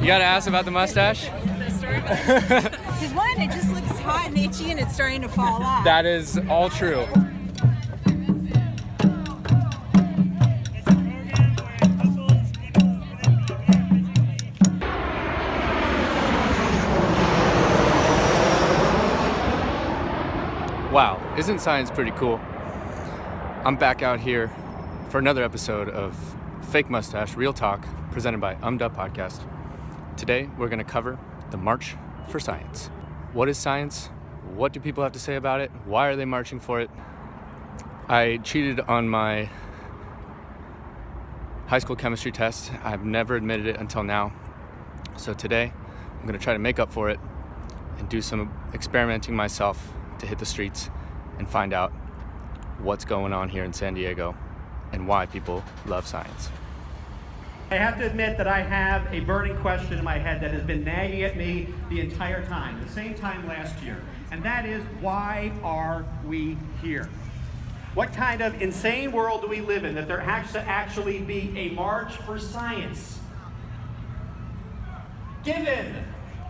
You gotta ask about the mustache? Because one, it just looks hot and itchy and it's starting to fall off. That is all true. Wow, isn't science pretty cool? I'm back out here for another episode of Fake Mustache, Real Talk, presented by umduhpodcast. Today, we're going to cover the March for Science. What is science? What do people have to say about it? Why are they marching for it? I cheated on my high school chemistry test. I've never admitted it until now. So today, I'm going to try to make up for it and do some experimenting myself to hit the streets and find out what's going on here in San Diego and why people love science. I have to admit that I have a burning question in my head that has been nagging at me the entire time, the same time last year, and that is, why are we here? What kind of insane world do we live in that there has to actually be a march for science? Given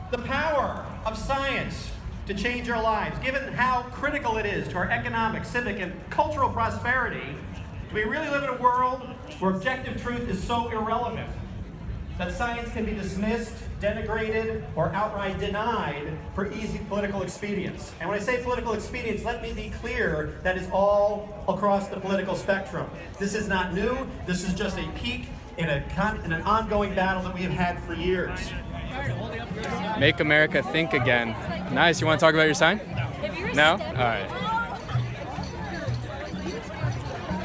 the power of science to change our lives, given how critical it is to our economic, civic, and cultural prosperity, do we really live in a world where objective truth is so irrelevant that science can be dismissed, denigrated, or outright denied for easy political expedience? And when I say political expedience, let me be clear, that is all across the political spectrum. This is not new. This is just a peak in an ongoing battle that we have had for years. Make America think again. Nice. You want to talk about your sign? No? All right.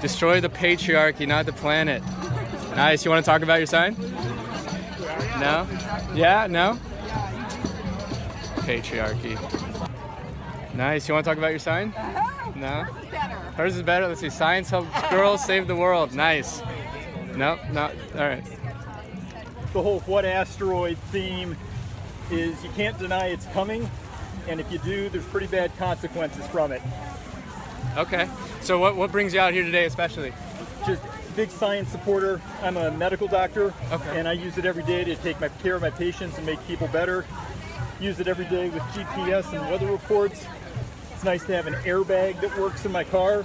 Destroy the patriarchy, not the planet. Nice. You want to talk about your sign? No? Yeah? No? Patriarchy. Nice. You want to talk about your sign? No? Hers is better. Let's see. Science helps girls save the world. Nice. No? Not. All right. The whole what asteroid theme is you can't deny it's coming, and if you do, there's pretty bad consequences from it. Okay. So what brings you out here today especially? Just big science supporter. I'm a medical doctor, okay, and I use it every day to take care of my patients and make people better. Use it every day with GPS and weather reports. It's nice to have an airbag that works in my car.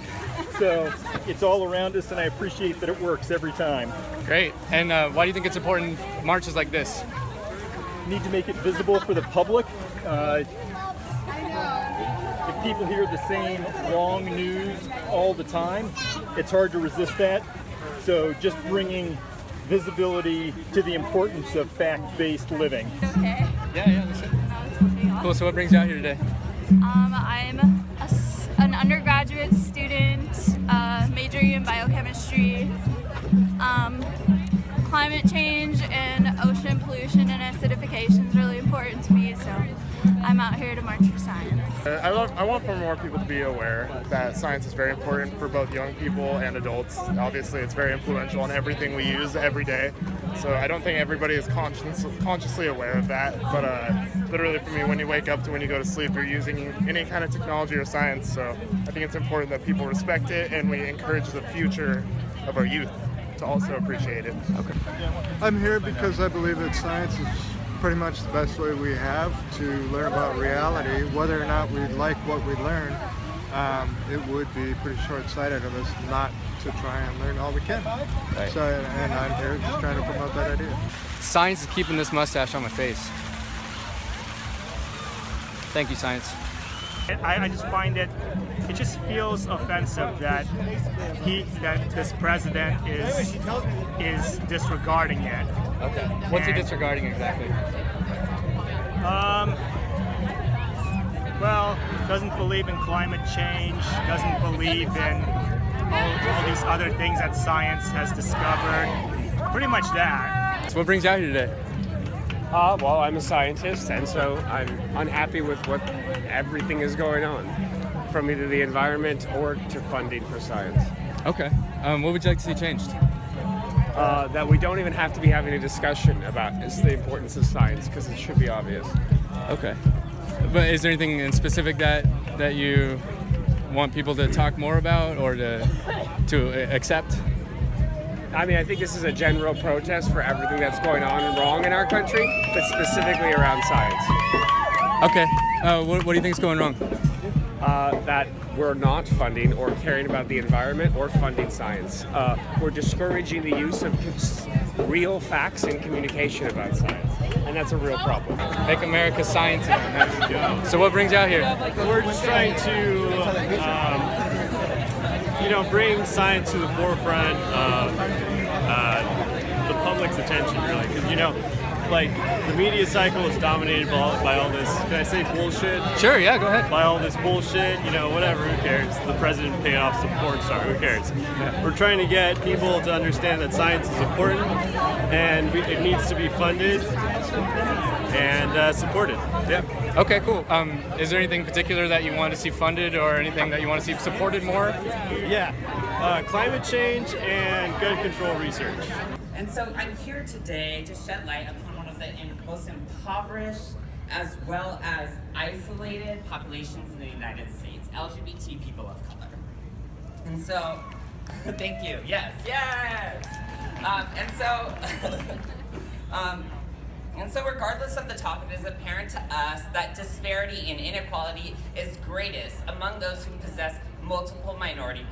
So it's all around us, and I appreciate that it works every time. Great. And why do you think it's important marches like this? Need to make it visible for the public. If people hear the same wrong news all the time, it's hard to resist that. So just bringing visibility to the importance of fact-based living. Okay. Yeah, that's it. Cool. So what brings you out here today? I'm an undergraduate student majoring in biochemistry. Climate change and ocean pollution and acidification is really important to me, so I'm out here to march for science. I want for more people to be aware that science is very important for both young people and adults. Obviously, it's very influential in everything we use every day. So I don't think everybody is consciously aware of that. But literally for me, when you wake up to when you go to sleep, you're using any kind of technology or science. So I think it's important that people respect it and we encourage the future of our youth to also appreciate it. Okay. I'm here because I believe that science is pretty much the best way we have to learn about reality. Whether or not we like what we learn, it would be pretty short-sighted of us not to try and learn all we can. Right. So, and I'm here just trying to promote that idea. Science is keeping this mustache on my face. Thank you, science. I just find it just feels offensive that this president is disregarding it. Okay. What's he disregarding exactly? Well, doesn't believe in climate change, doesn't believe in all these other things that science has discovered. Pretty much that. So what brings you out here today? Well, I'm a scientist, and so I'm unhappy with what everything is going on, from either the environment or to funding for science. Okay. What would you like to see changed? That we don't even have to be having a discussion about the importance of science, because it should be obvious. Okay. But is there anything in specific that you want people to talk more about or to accept? I mean, I think this is a general protest for everything that's going on and wrong in our country, but specifically around science. Okay. What do you think is going wrong? That we're not funding or caring about the environment or funding science. We're discouraging the use of real facts and communication about science, and that's a real problem. Make America science. So what brings you out here? We're just trying to, bring science to the forefront of the public's attention, really. Because, the media cycle is dominated by all this, can I say bullshit? Sure, yeah, go ahead. By all this bullshit, whatever, who cares? The president paying off some porn star, who cares? Yeah. We're trying to get people to understand that science is important and it needs to be funded and supported. Yeah. Okay, cool. Is there anything particular that you want to see funded or anything that you want to see supported more? Yeah. Climate change and gun control research. And so I'm here today to shed light upon one of the most impoverished as well as isolated populations in the United States, LGBT people of color. And so, thank you, yes. And so regardless of the topic, it is apparent to us that disparity and inequality is greatest among those who possess multiple minority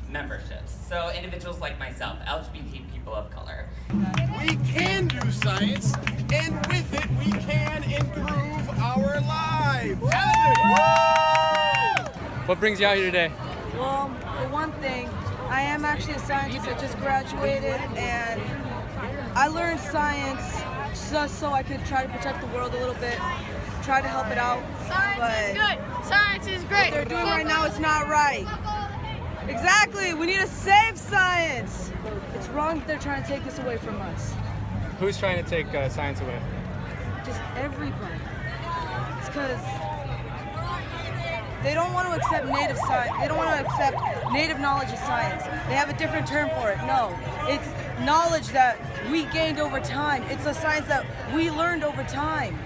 memberships. So individuals like myself, LGBT people of color. We can do science, and with it we can improve our lives. What brings you out here today? Well, for one thing, I am actually a scientist. I just graduated, and I learned science just so I could try to protect the world a little bit, try to help it out. Science is good. Science is great. What they're doing right now is not right. Exactly. We need to save science. It's wrong that they're trying to take this away from us. Who's trying to take science away? Just everybody. It's because they don't want to accept native science. They don't want to accept native knowledge as science. They have a different term for it. No, it's knowledge that we gained over time. It's a science that we learned over time.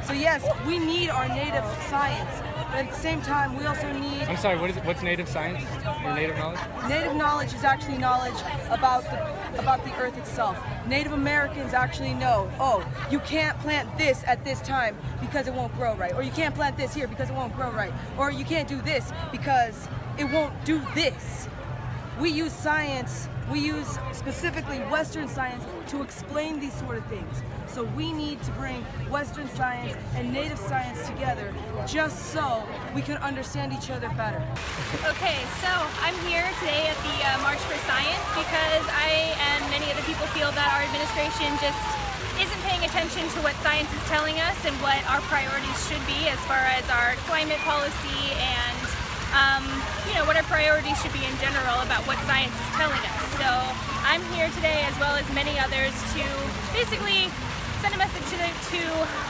So yes, we need our native science. But at the same time, we also need... I'm sorry, what's native science or native knowledge? Native knowledge is actually knowledge about the earth itself. Native Americans actually know, you can't plant this at this time because it won't grow right. Or you can't plant this here because it won't grow right. Or you can't do this because it won't do this. We use science, we use specifically Western science to explain these sort of things. So we need to bring Western science and native science together just so we can understand each other better. Okay, so I'm here today at the March for Science because I and many other people feel that our administration just isn't paying attention to what science is telling us and what our priorities should be as far as our climate policy and what our priorities should be in general about what science is telling us. So I'm here today as well as many others to basically send a message to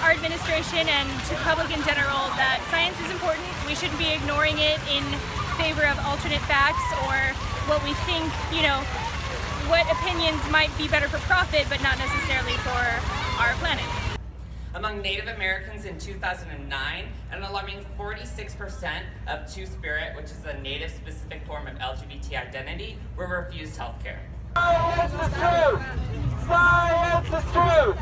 our administration and to the public in general that science is important. We shouldn't be ignoring it in favor of alternate facts or what we think, what opinions might be better for profit, but not necessarily for our planet. Among Native Americans in 2009, an alarming 46% of Two-Spirit, which is a Native-specific form of LGBT identity, were refused health care. Science is true! Science is true!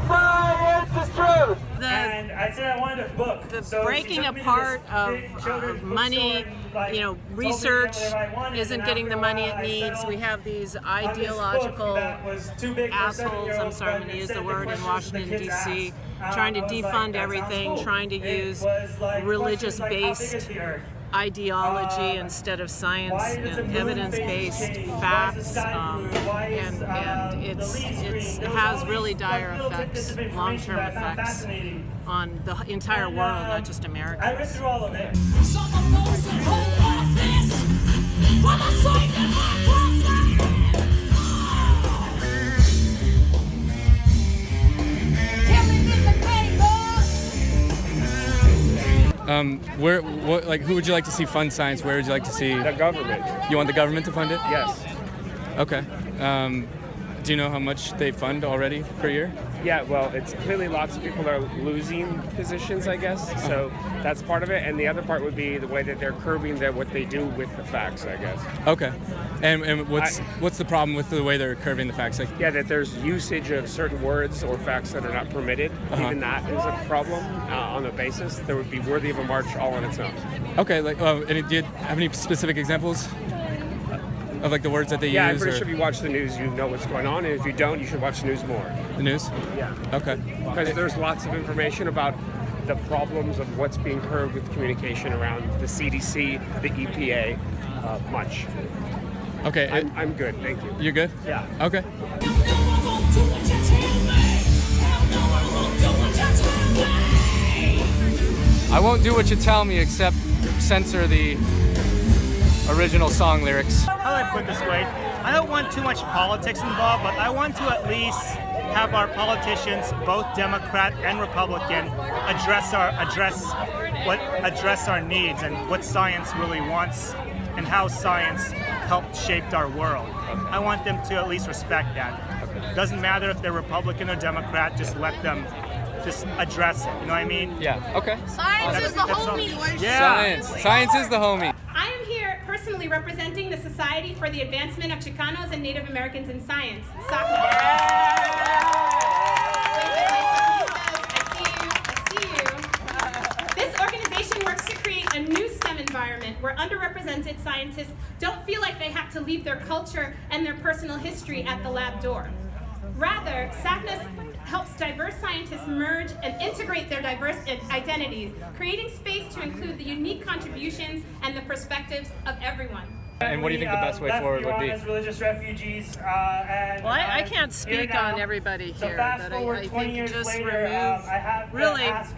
Science is true! And I said I wanted a book. The breaking apart of money, research isn't getting the money it needs. We have these ideological assholes, I'm sorry, I'm going to use the word, in Washington, D.C., trying to defund everything, trying to use religious-based ideology instead of science and evidence-based facts, and it has really dire effects, long-term effects on the entire world, not just America. I went through all of it. Who would you like to see fund science? Where would you like to see? The government. You want the government to fund it? Yes. Okay. Do you know how much they fund already per year? Yeah, well, it's clearly lots of people are losing positions, I guess. So that's part of it, and the other part would be the way that they're curbing what they do with the facts, I guess. Okay. And what's the problem with the way they're curving the facts? Like, yeah, that there's usage of certain words or facts that are not permitted. Even that is a problem on the basis that would be worthy of a march all on its own. Okay. Like, and do you have any specific examples of like the words that they use? Yeah, I'm pretty sure if you watch the news, you know what's going on, and if you don't, you should watch the news more. The news? Yeah. Okay. Because there's lots of information about the problems of what's being curbed with communication around the CDC, the EPA, much. Okay. I'm good, thank you. You're good? Yeah. Okay. I won't do what you tell me except censor the original song lyrics. How do I put it this way? I don't want too much politics involved, but I want to at least have our politicians, both Democrat and Republican, address our needs and what science really wants and how science helped shape our world. I want them to at least respect that. Doesn't matter if they're Republican or Democrat, just let them just address it. You know what I mean? Yeah. Okay. Science is the homie. Yeah. Science is the homie. I am here personally representing the Society for the Advancement of Chicanos and Native Americans in Science, SACNA. This organization works to create a new STEM environment where underrepresented scientists don't feel like they have to leave their culture and their personal history at the lab door. Rather, SACNA helps diverse scientists merge and integrate their diverse identities, creating space to include the unique contributions and the perspectives of everyone. And what do you think the best way forward would be? Religious refugees, well, I can't speak on everybody here, but I think just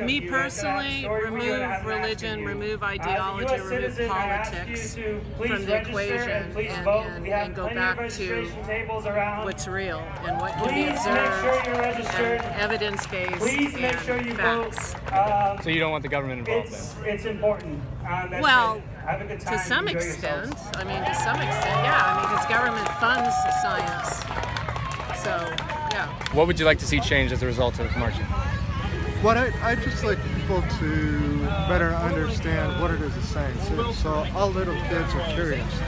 me personally, remove religion, remove ideology, remove politics from the equation and go back to what's real and what can be observed and evidence-based and facts. So you don't want the government involved then? It's important. Well, to some extent, yeah. Because government funds science. So, yeah. What would you like to see change as a result of marching? What I'd just like people to better understand what it is that science is. So all little kids are curious.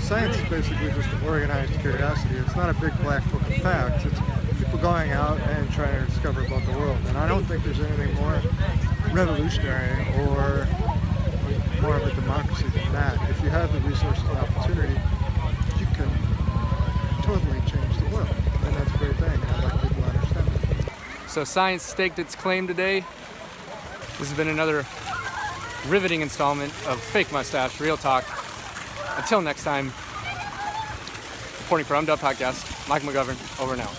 Science is basically just organized curiosity. It's not a big black book of facts. It's people going out and trying to discover about the world. And I don't think there's anything more revolutionary or more of a democracy than that. If you have the resources and opportunity, you can totally change the world. And that's a great thing. And I'd like people to understand that. So science staked its claim today. This has been another riveting installment of Fake Mustache Real Talk. Until next time, reporting for umduhpodcast, Mike McGovern, over and out.